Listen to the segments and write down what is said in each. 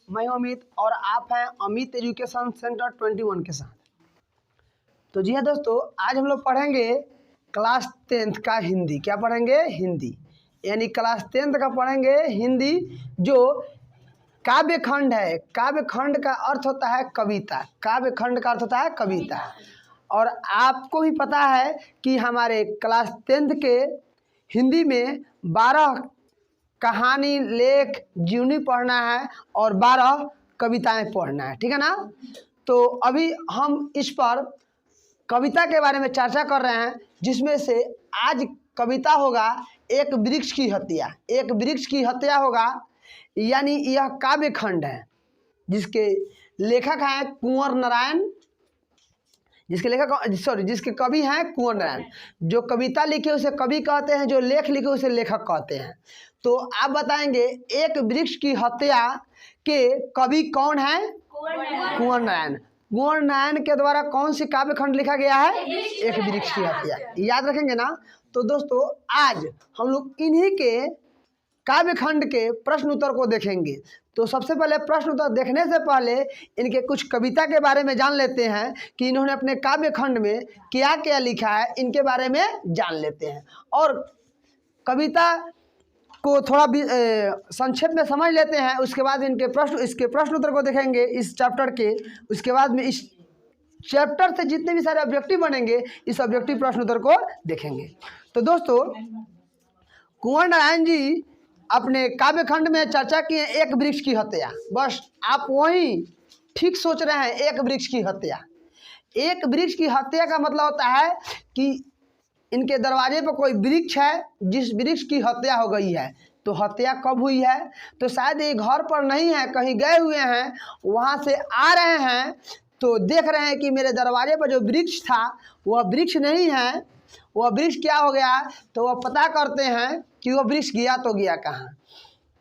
मैं अमित और आप हैं अमित एजुकेशन सेंटर 21 के साथ। तो जी हाँ दोस्तों, आज हम लोग पढ़ेंगे क्लास 10th का हिंदी। क्या पढ़ेंगे? हिंदी। यानी क्लास 10th का पढ़ेंगे हिंदी, जो काव्य खंड है। काव्य खंड का अर्थ होता है कविता। काव्य खंड का अर्थ होता है कविता। और आपको भी पता है कि हमारे क्लास 10th के हिंदी में 12 कहानी, लेख, जीवनी पढ़ना है और 12 कविताएं पढ़ना है, ठीक है ना। तो अभी हम इस पर कविता के बारे में चर्चा कर रहे हैं, जिसमें से आज कविता होगा एक वृक्ष की हत्या। एक वृक्ष की हत्या होगा, यानी यह काव्य खंड है जिसके लेखक हैं कुंवर नारायण, जिसके कवि हैं कुंवर नारायण। जो कविता लिखे उसे कवि कहते हैं, जो लेख लिखे उसे लेखक कहते हैं। तो आप बताएंगे एक वृक्ष की हत्या के कवि कौन है? कुंवर नारायण। कुंवर नारायण के द्वारा कौन सी काव्य खंड लिखा गया है? एक वृक्ष की हत्या। याद रखेंगे ना। तो दोस्तों, आज हम लोग इन्हीं के काव्य खंड के प्रश्न उत्तर को देखेंगे। तो सबसे पहले प्रश्न उत्तर देखने से पहले इनके कुछ कविता के बारे में जान लेते हैं कि इन्होंने अपने काव्य खंड में क्या क्या लिखा है, इनके बारे में जान लेते हैं। और कविता को थोड़ा भी संक्षेप में समझ लेते हैं। उसके बाद इसके प्रश्न उत्तर को देखेंगे इस चैप्टर के। उसके बाद में इस चैप्टर से जितने भी सारे ऑब्जेक्टिव बनेंगे, इस ऑब्जेक्टिव प्रश्न उत्तर को देखेंगे। तो दोस्तों, कुंवर नारायण जी अपने काव्य खंड में चर्चा किए एक वृक्ष की हत्या। बस आप वही ठीक सोच रहे हैं, एक वृक्ष की हत्या। एक वृक्ष की हत्या का मतलब होता है कि इनके दरवाजे पर कोई वृक्ष है, जिस वृक्ष की हत्या हो गई है। तो हत्या कब हुई है? तो शायद ये घर पर नहीं है, कहीं गए हुए हैं, वहाँ से आ रहे हैं तो देख रहे हैं कि मेरे दरवाजे पर जो वृक्ष था वह वृक्ष नहीं है। वह वृक्ष क्या हो गया? तो वह पता करते हैं कि वह वृक्ष गया तो गया कहाँ।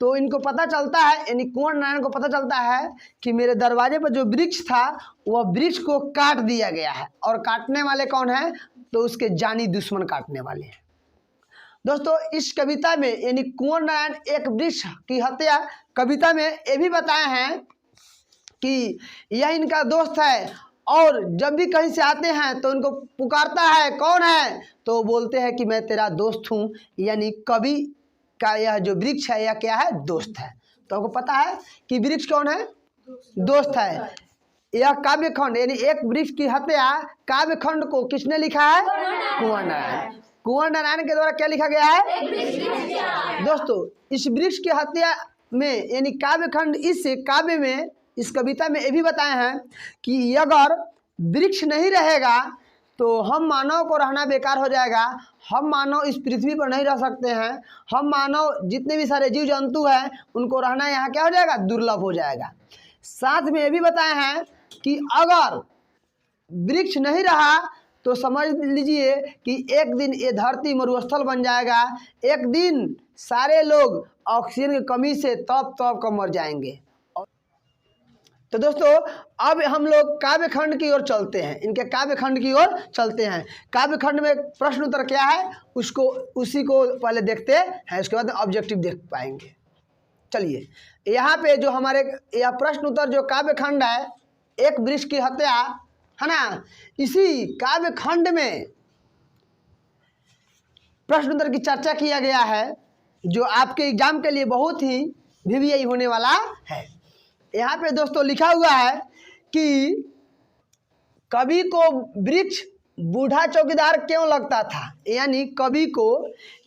तो इनको पता चलता है, यानी कुंवर नारायण को पता चलता है कि मेरे दरवाजे पर जो वृक्ष था वह वृक्ष को काट दिया गया है। और काटने वाले कौन है? तो उसके जानी दुश्मन काटने वाले हैं। दोस्तों, इस कविता में यानी कुंवर नारायण एक वृक्ष की हत्या कविता में ये भी बताए हैं कि यह इनका दोस्त है, और जब भी कहीं से आते हैं तो उनको पुकारता है, कौन है? तो बोलते हैं कि मैं तेरा दोस्त हूँ। यानी कवि का यह जो वृक्ष है यह क्या है? दोस्त है। तो आपको पता है कि वृक्ष कौन है? दोस्त है। यह काव्य खंड यानी एक वृक्ष की हत्या काव्य खंड को किसने लिखा है? कुंवर नारायण। कुंवर नारायण के द्वारा क्या लिखा गया है? दोस्तों, इस वृक्ष की हत्या में यानी काव्य खंड, इस काव्य में, इस कविता में ये भी बताए हैं कि अगर वृक्ष नहीं रहेगा तो हम मानव को रहना बेकार हो जाएगा। हम मानव इस पृथ्वी पर नहीं रह सकते हैं। हम मानव जितने भी सारे जीव जंतु हैं उनको रहना यहाँ क्या हो जाएगा? दुर्लभ हो जाएगा। साथ में ये भी बताए हैं कि अगर वृक्ष नहीं रहा तो समझ लीजिए कि एक दिन ये धरती मरुस्थल बन जाएगा। एक दिन सारे लोग ऑक्सीजन की कमी से तप कर मर जाएंगे। तो दोस्तों, अब हम लोग काव्य खंड की ओर चलते हैं, इनके काव्य खंड की ओर चलते हैं। काव्य खंड में प्रश्न उत्तर क्या है उसी को पहले देखते हैं, उसके बाद ऑब्जेक्टिव देख पाएंगे। चलिए, यहाँ पे जो हमारे यह प्रश्न उत्तर जो काव्य खंड है एक वृक्ष की हत्या है ना, इसी काव्य खंड में प्रश्न उत्तर की चर्चा किया गया है, जो आपके एग्जाम के लिए बहुत ही VVI होने वाला है। यहाँ पे दोस्तों लिखा हुआ है कि कवि को वृक्ष बूढ़ा चौकीदार क्यों लगता था। यानी कवि को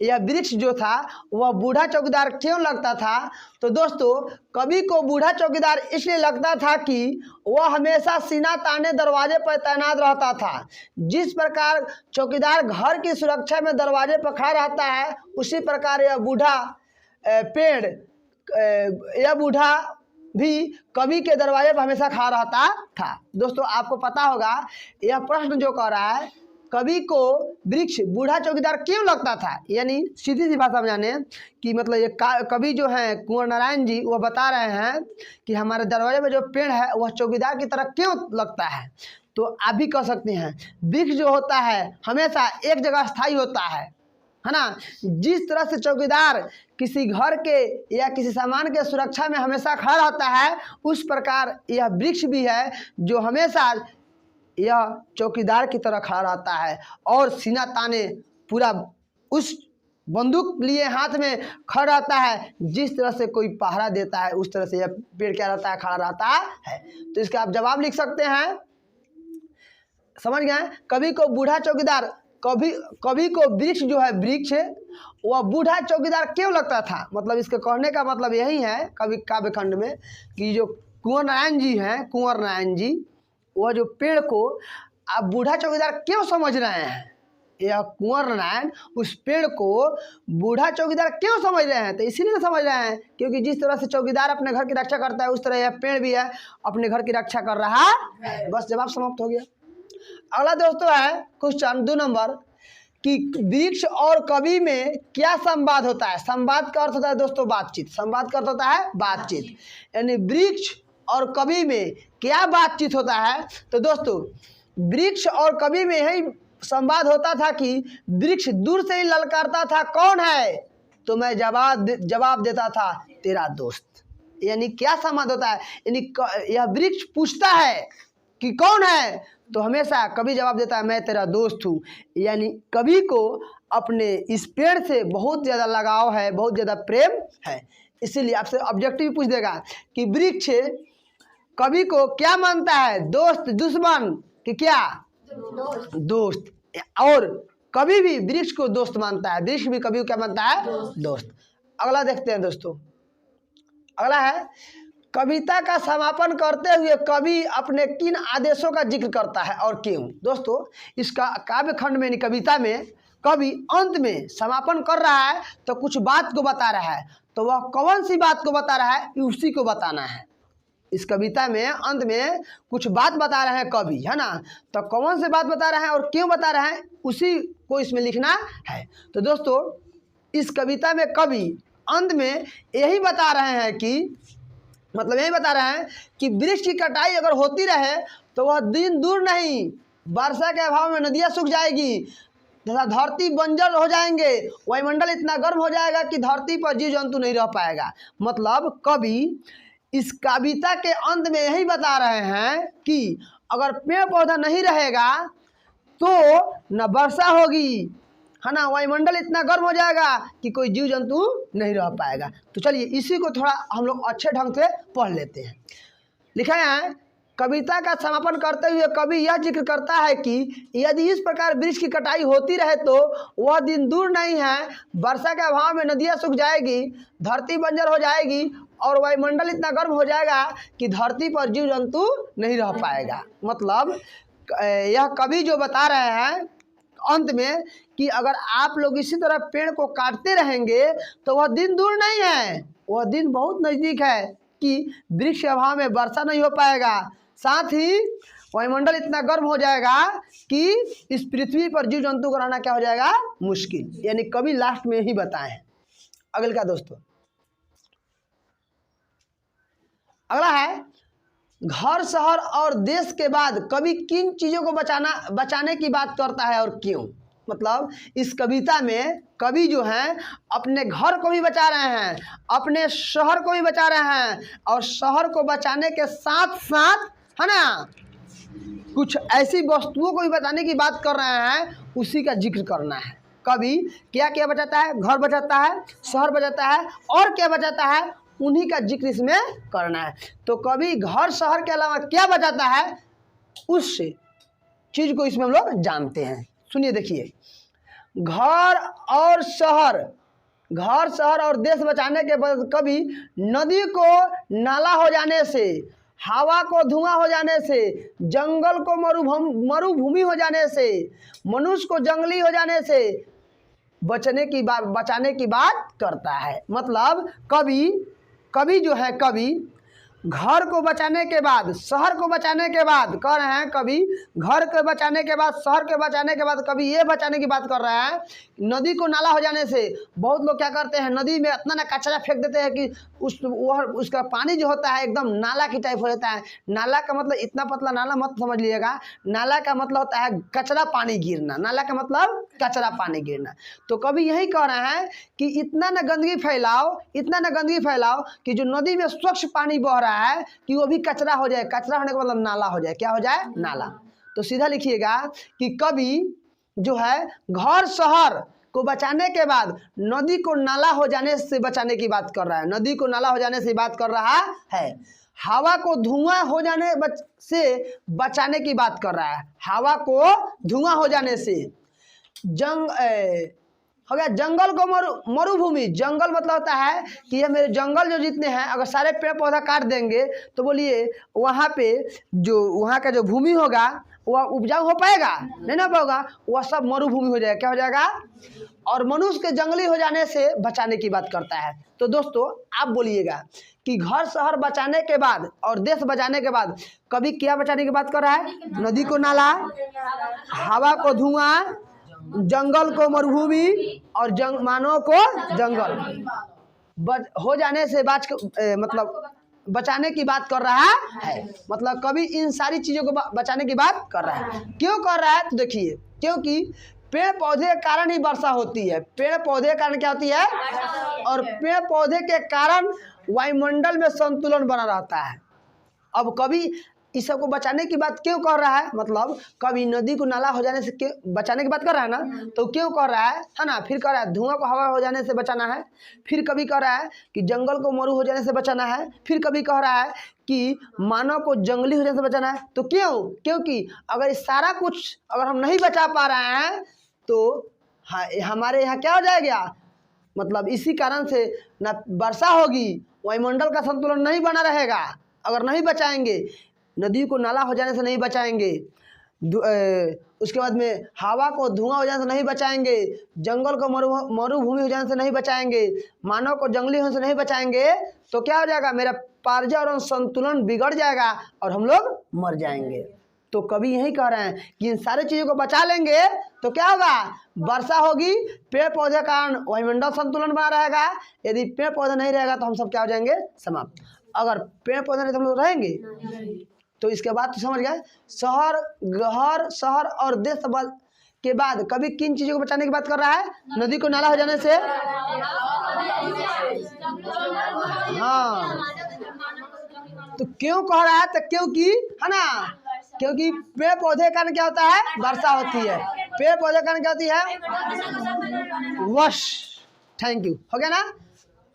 यह वृक्ष जो था वह बूढ़ा चौकीदार क्यों लगता था? तो दोस्तों, कवि को बूढ़ा चौकीदार इसलिए लगता था कि वह हमेशा सीना ताने दरवाजे पर तैनात रहता था। जिस प्रकार चौकीदार घर की सुरक्षा में दरवाजे पर खड़ा रहता है, उसी प्रकार यह बूढ़ा भी कवि के दरवाजे पर हमेशा खड़ा रहता था। दोस्तों, आपको पता होगा यह प्रश्न जो कह रहा है कवि को वृक्ष बूढ़ा चौकीदार क्यों लगता था, यानी सीधी सी भाषा में जाने कि मतलब ये कवि जो है कुंवर नारायण जी वह बता रहे हैं कि हमारे दरवाजे में जो पेड़ है वह चौकीदार की तरह क्यों लगता है। तो आप भी कह सकते हैं वृक्ष जो होता है हमेशा एक जगह स्थायी होता है, है ना। जिस तरह से चौकीदार किसी घर के या किसी सामान के सुरक्षा में हमेशा खड़ा रहता है, उस प्रकार यह वृक्ष भी है जो हमेशा यह चौकीदार की तरह खड़ा रहता है और सीना ताने पूरा उस बंदूक लिए हाथ में खड़ा रहता है। जिस तरह से कोई पहरा देता है उस तरह से यह पेड़ क्या रहता है, खड़ा रहता है। तो इसका आप जवाब लिख सकते हैं, समझ गए। कवि को बूढ़ा चौकीदार, कवि को वृक्ष जो है, वृक्ष वह बूढ़ा चौकीदार क्यों लगता था, मतलब इसके कहने का मतलब यही है कवि काव्य खंड में कि जो कुंवर नारायण जी हैं, कुंवर नारायण जी, वह जो पेड़ को आप बूढ़ा चौकीदार क्यों समझ रहे हैं, यह कुंवर नारायण उस पेड़ को बूढ़ा चौकीदार क्यों समझ रहे हैं, तो इसीलिए समझ रहे हैं क्योंकि जिस तरह से चौकीदार अपने घर की रक्षा करता है उस तरह यह पेड़ भी है अपने घर की रक्षा कर रहा है। बस जवाब समाप्त हो गया। अगला दोस्तों है क्वेश्चन 2 नंबर कि वृक्ष और कवि में क्या संवाद होता है। संवाद का अर्थ होता है दोस्तों बातचीत, संवाद का अर्थ होता है बातचीत, यानी वृक्ष और कवि में क्या बातचीत होता है। तो दोस्तों वृक्ष और कवि में यही संवाद होता था कि वृक्ष दूर से ही ललकारता था, कौन है, तो मैं जवाब देता था तेरा दोस्त। यानी क्या संवाद होता है, यानी यह वृक्ष पूछता है कि कौन है, तो हमेशा कवि जवाब देता है मैं तेरा दोस्त हूँ। यानी कवि को अपने इस पेड़ से बहुत ज़्यादा लगाव है, बहुत ज़्यादा प्रेम है। इसीलिए आपसे ऑब्जेक्टिव पूछ देगा कि वृक्ष कवि को क्या मानता है, दोस्त, दुश्मन कि क्या, दोस्त। और कवि भी वृक्ष को दोस्त मानता है, वृक्ष भी कवि को क्या मानता है, दोस्त। अगला देखते हैं दोस्तों, अगला है कविता का समापन करते हुए कवि अपने किन आदेशों का जिक्र करता है और क्यों। दोस्तों इसका काव्य खंड में, कविता में कवि अंत में समापन कर रहा है तो कुछ बात को बता रहा है, तो वह कौन सी बात को बता रहा है, उसी को बताना है। इस कविता में अंत में कुछ बात बता रहे हैं कवि, है ना, तो कौन सी बात बता रहे हैं और क्यों बता रहे हैं उसी को इसमें लिखना है। तो दोस्तों इस कविता में कवि अंत में यही बता रहे हैं कि, मतलब यही बता रहे हैं कि वृक्ष की कटाई अगर होती रहे तो वह दिन दूर नहीं, वर्षा के अभाव में नदियाँ सूख जाएगी तथा धरती बंजर हो जाएंगे, वायुमंडल इतना गर्म हो जाएगा कि धरती पर जीव जंतु नहीं रह पाएगा। मतलब कवि इस कविता के अंत में यही बता रहे हैं कि अगर पेड़ पौधा नहीं रहेगा तो न वर्षा होगी, है ना, वायुमंडल इतना गर्म हो जाएगा कि कोई जीव जंतु नहीं रह पाएगा। तो चलिए इसी को थोड़ा हम लोग अच्छे ढंग से पढ़ लेते हैं। लिखा है कविता का समापन करते हुए कवि यह जिक्र करता है कि यदि इस प्रकार वृक्ष की कटाई होती रहे तो वह दिन दूर नहीं है, वर्षा के अभाव में नदियाँ सूख जाएगी, धरती बंजर हो जाएगी और वायुमंडल इतना गर्म हो जाएगा कि धरती पर जीव जंतु नहीं रह पाएगा। मतलब यह कवि जो बता रहे हैं अंत में कि अगर आप लोग इसी तरह पेड़ को काटते रहेंगे तो वह दिन दूर नहीं है, वह दिन बहुत नज़दीक है कि वृक्ष के अभाव में वर्षा नहीं हो पाएगा, साथ ही वायुमंडल इतना गर्म हो जाएगा कि इस पृथ्वी पर जीव जंतु को रहना क्या हो जाएगा, मुश्किल। यानी कवि लास्ट में ही बताए हैं। अगले का दोस्तों अगला है घर, शहर और देश के बाद कवि किन चीज़ों को बचाने की बात करता है और क्यों। मतलब इस कविता में कवि जो हैं अपने घर को भी बचा रहे हैं, अपने शहर को भी बचा रहे हैं और शहर को बचाने के साथ साथ, है ना, कुछ ऐसी वस्तुओं को भी बचाने की बात कर रहे हैं, उसी का जिक्र करना है। कवि क्या क्या बचाता है, घर बचाता है, शहर बचाता है और क्या बचाता है, उन्हीं का जिक्र इसमें करना है। तो कवि घर शहर के अलावा क्या बचाता है उस चीज को इसमें हम लोग जानते हैं। सुनिए देखिए, घर शहर और देश बचाने के बाद कवि नदी को नाला हो जाने से, हवा को धुआं हो जाने से, जंगल को मरुभूमि हो जाने से, मनुष्य को जंगली हो जाने से बचाने की बात करता है। मतलब कवि जो है, कवि घर को बचाने के बाद, शहर को बचाने के बाद कह रहे हैं, कभी घर को बचाने के बाद, शहर के बचाने के बाद, कभी ये बचाने की बात कर रहा है। नदी को नाला हो जाने से बहुत लोग क्या करते हैं, नदी में इतना ना कचरा फेंक देते हैं कि उसका पानी जो होता है एकदम नाला की टाइप हो जाता है। नाला का मतलब इतना पतला नाला मत समझ लीजिएगा, नाला का मतलब होता है कचरा पानी गिरना, नाला का मतलब कचरा पानी गिरना। तो कभी यही कह रहे हैं कि इतना ना गंदगी फैलाओ, इतना ना गंदगी फैलाओ कि जो नदी में स्वच्छ पानी बह रहा है कि वो भी कचरा हो जाए। कचरा होने का मतलब नाला हो जाए, क्या हो जाए, नाला। तो सीधा लिखिएगा कि कभी जो है घर शहर को बचाने के बाद नदी को नाला हो जाने से बचाने की बात कर रहा है, नदी को नाला हो जाने से बात कर रहा है। हवा को धुआं हो जाने से बचाने की बात कर रहा है, हवा को धुआं हो जाने से। हो गया जंगल को मरुभूमि। जंगल मतलब होता है कि ये मेरे जंगल जो जितने हैं अगर सारे पेड़ पौधा काट देंगे तो बोलिए वहाँ पे जो वहाँ का जो भूमि होगा वह उपजाऊ हो पाएगा, नहीं ना पाएगा, वह सब मरुभूमि हो जाएगा। क्या हो जाएगा? और मनुष्य के जंगली हो जाने से बचाने की बात करता है। तो दोस्तों आप बोलिएगा कि घर शहर बचाने के बाद और देश बचाने के बाद कभी क्या बचाने की बात कर रहा है? नदी को नाला, हवा को धुआं, जंगल को मरुभूमि और मानव को जंगल हो जाने से मतलब बचाने की बात कर रहा है। मतलब कभी इन सारी चीजों को बचाने की बात कर रहा है। क्यों कर रहा है? तो देखिए, क्योंकि पेड़ पौधे के कारण ही वर्षा होती है। पेड़ पौधे के कारण क्या होती है? और पेड़ पौधे के कारण वायुमंडल में संतुलन बना रहता है। अब कभी इस सबको बचाने की बात क्यों कर रहा है? मतलब कभी नदी को नाला हो जाने से क्यों बचाने की बात कर रहा है ना, तो क्यों कर रहा है ना? फिर कह रहा है धुआं को हवा हो जाने से बचाना है, फिर कभी कह रहा है कि जंगल को मरु हो जाने से बचाना है, फिर कभी कह रहा है कि मानव को जंगली हो जाने से बचाना है। तो क्यों? क्योंकि अगर सारा कुछ अगर हम नहीं बचा पा रहे हैं तो हमारे यहाँ क्या हो जाएगा? मतलब इसी कारण से ना वर्षा होगी, वायुमंडल का संतुलन नहीं बना रहेगा। अगर नहीं बचाएंगे, नदी को नाला हो जाने से नहीं बचाएंगे, उसके बाद में हवा को धुआं हो जाने से नहीं बचाएंगे, जंगल को मरुभूमि हो जाने से नहीं बचाएंगे, मानव को जंगली होने से नहीं बचाएंगे, तो क्या हो जाएगा? मेरा पर्यावरण संतुलन बिगड़ जाएगा और हम लोग मर जाएंगे। तो कभी यही कह रहे हैं कि इन सारी चीज़ों को बचा लेंगे तो क्या होगा? वर्षा होगी, पेड़ पौधे का वायुमंडल संतुलन बना रहेगा। यदि पेड़ पौधे नहीं रहेगा तो हम सब क्या हो जाएंगे? समाप्त। अगर पेड़ पौधे नहीं तो हम लोग रहेंगे। तो इसके बाद तो समझ गए, घर शहर और देश के बाद कभी किन चीज़ों को बचाने की बात कर रहा है? नदी को नाला हो जाने से, हाँ। तो क्यों कह रहा है? तो क्योंकि है ना, क्योंकि पेड़ पौधे के कारण क्या होता है? वर्षा होती है। पेड़ पौधे के कारण क्या होती है? वश। थैंक यू, हो गया ना।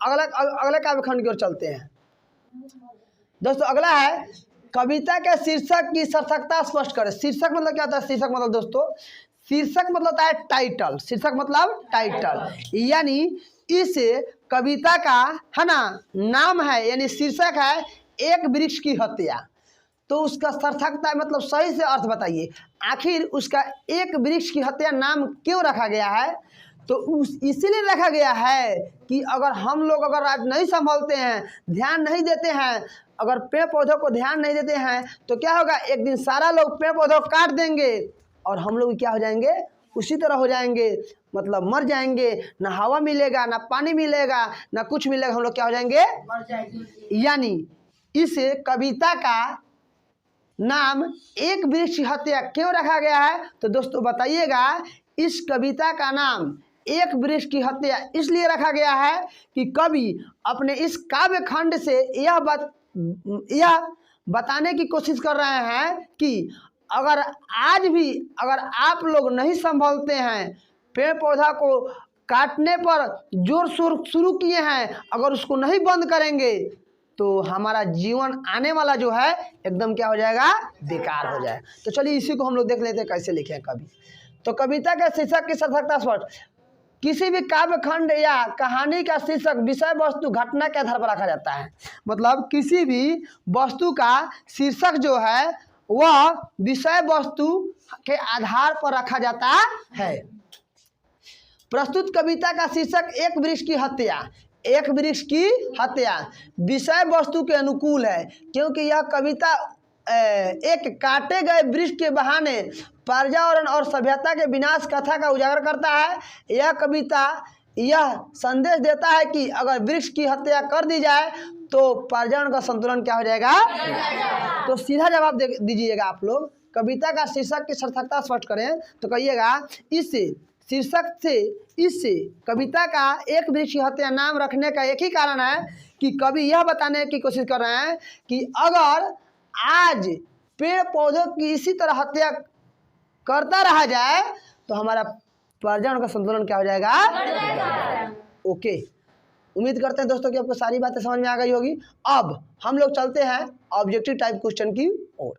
अगले काव्य खंड की ओर चलते हैं दोस्तों। अगला है कविता के शीर्षक की सार्थकता स्पष्ट करें। शीर्षक मतलब क्या होता है? शीर्षक मतलब दोस्तों, शीर्षक मतलब होता है टाइटल। शीर्षक मतलब टाइटल, यानी इस कविता का है ना नाम है, यानी शीर्षक है एक वृक्ष की हत्या। तो उसका सार्थकता मतलब सही से अर्थ बताइए, आखिर उसका एक वृक्ष की हत्या नाम क्यों रखा गया है? तो इसीलिए रखा गया है कि अगर हम लोग अगर आज नहीं संभलते हैं, ध्यान नहीं देते हैं, अगर पेड़ पौधों को ध्यान नहीं देते हैं तो क्या होगा? एक दिन सारा लोग पेड़ पौधों को काट देंगे और हम लोग क्या हो जाएंगे? उसी तरह हो जाएंगे, मतलब मर जाएंगे। ना हवा मिलेगा, ना पानी मिलेगा, ना कुछ मिलेगा, हम लोग क्या हो जाएंगे? मर जाएंगे। यानी इस कविता का नाम एक वृक्ष की हत्या क्यों रखा गया है? तो दोस्तों बताइएगा, इस कविता का नाम एक वृक्ष की हत्या इसलिए रखा गया है कि कवि अपने इस काव्य खंड से यह बताने की कोशिश कर रहे हैं कि अगर आज भी अगर आप लोग नहीं संभलते हैं, पेड़ पौधा को काटने पर जोर शोर शुरू किए हैं, अगर उसको नहीं बंद करेंगे तो हमारा जीवन आने वाला जो है एकदम क्या हो जाएगा? बेकार हो जाए। तो चलिए इसी को हम लोग देख लेते हैं कैसे लिखे हैं कवि। तो कविता के शीर्षक की सार्थकता स्पष्ट। किसी भी काव्य खंड या कहानी का शीर्षक विषय वस्तु घटना के आधार पर रखा जाता है। मतलब किसी भी वस्तु का शीर्षक जो है वह विषय वस्तु के आधार पर रखा जाता है। प्रस्तुत कविता का शीर्षक एक वृक्ष की हत्या। एक वृक्ष की हत्या विषय वस्तु के अनुकूल है, क्योंकि यह कविता एक काटे गए वृक्ष के बहाने पर्यावरण और सभ्यता के विनाश कथा का उजागर करता है। यह कविता यह संदेश देता है कि अगर वृक्ष की हत्या कर दी जाए तो पर्यावरण का संतुलन क्या हो जाएगा। तो सीधा जवाब दीजिएगा आप लोग। कविता का शीर्षक की सार्थकता स्पष्ट करें तो कहिएगा इससे शीर्षक से इससे कविता का एक वृक्ष की हत्या नाम रखने का एक ही कारण है कि कवि यह बताने की कोशिश कर रहे हैं कि अगर आज पेड़ पौधों की इसी तरह हत्या करता रहा जाए तो हमारा पर्यावरण का संतुलन क्या हो जाएगा। ओके, उम्मीद करते हैं दोस्तों कि आपको सारी बातें समझ में आ गई होगी। अब हम लोग चलते हैं ऑब्जेक्टिव टाइप क्वेश्चन की ओर।